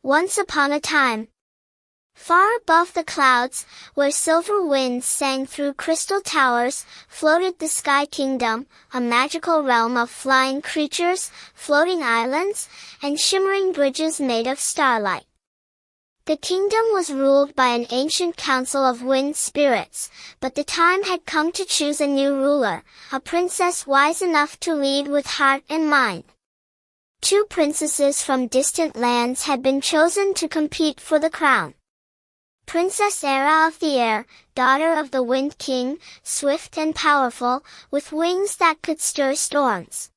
Once upon a time, far above the clouds, where silver winds sang through crystal towers, floated the Sky Kingdom, a magical realm of flying creatures, floating islands, and shimmering bridges made of starlight. The kingdom was ruled by an ancient council of wind spirits, but the time had come to choose a new ruler, a princess wise enough to lead with heart and mind. Two princesses from distant lands had been chosen to compete for the crown. Princess Era of the Air, daughter of the Wind King, swift and powerful, with wings that could stir storms.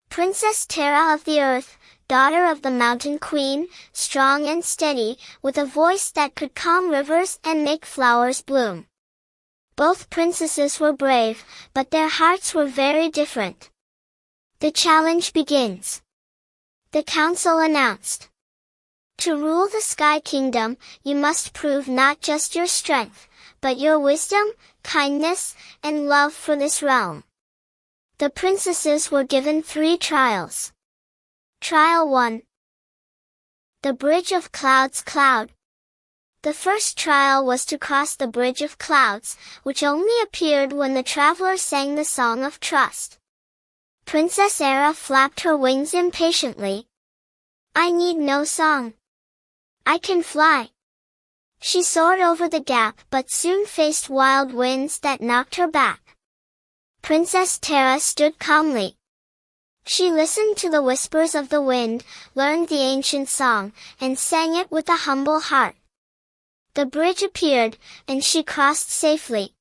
Princess Terra of the Earth, daughter of the Mountain Queen, strong and steady, with a voice that could calm rivers and make flowers bloom. Both princesses were brave, but their hearts were very different. The challenge begins. The council announced. To rule the Sky Kingdom, you must prove not just your strength, but your wisdom, kindness, and love for this realm. The princesses were given 3 trials. Trial 1. The Bridge of Clouds Cloud. The first trial was to cross the Bridge of Clouds, which only appeared when the traveler sang the Song of Trust. Princess Era flapped her wings impatiently. I need no song. I can fly. She soared over the gap but soon faced wild winds that knocked her back. Princess Terra stood calmly. She listened to the whispers of the wind, learned the ancient song, and sang it with a humble heart. The bridge appeared, and she crossed safely.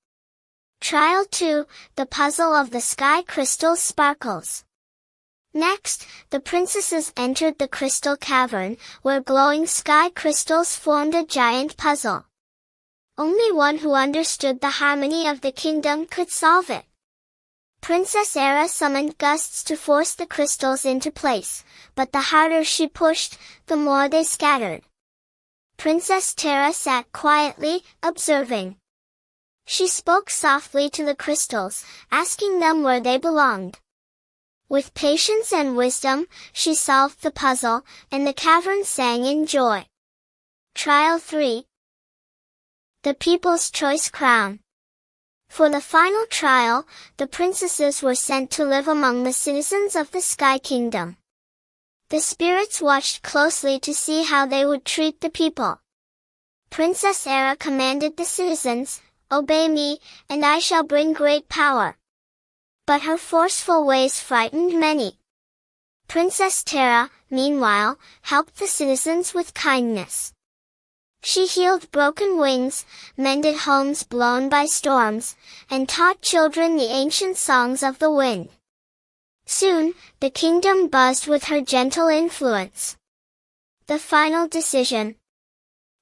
Trial 2, the Puzzle of the Sky Crystal Sparkles. Next, the princesses entered the crystal cavern, where glowing sky crystals formed a giant puzzle. Only one who understood the harmony of the kingdom could solve it. Princess Era summoned gusts to force the crystals into place, but the harder she pushed, the more they scattered. Princess Terra sat quietly, observing. She spoke softly to the crystals, asking them where they belonged. With patience and wisdom, she solved the puzzle, and the cavern sang in joy. Trial 3. The People's Choice Crown. For the final trial, the princesses were sent to live among the citizens of the Sky Kingdom. The spirits watched closely to see how they would treat the people. Princess Era commanded the citizens, "Obey me, and I shall bring great power." But her forceful ways frightened many. Princess Terra, meanwhile, helped the citizens with kindness. She healed broken wings, mended homes blown by storms, and taught children the ancient songs of the wind. Soon, the kingdom buzzed with her gentle influence. The final decision.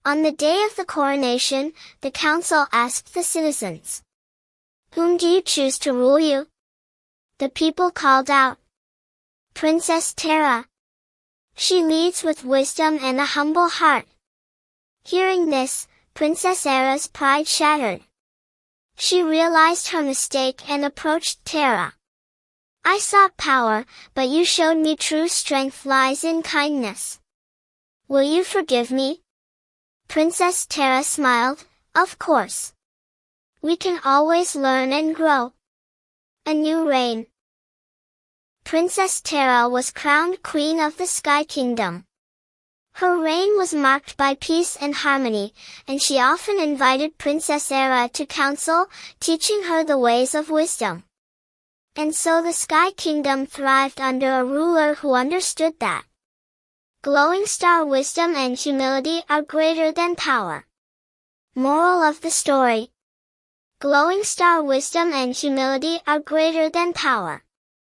On the day of the coronation, the council asked the citizens, "Whom do you choose to rule you?" The people called out, "Princess Terra. She leads with wisdom and a humble heart." Hearing this, Princess Era's pride shattered. She realized her mistake and approached Terra. "I sought power, but you showed me true strength lies in kindness. Will you forgive me?" Princess Terra smiled, "Of course. We can always learn and grow." A new reign. Princess Terra was crowned Queen of the Sky Kingdom. Her reign was marked by peace and harmony, and she often invited Princess Era to counsel, teaching her the ways of wisdom. And so the Sky Kingdom thrived under a ruler who understood that glowing star wisdom and humility are greater than power. Moral of the story. Glowing star wisdom and humility are greater than power.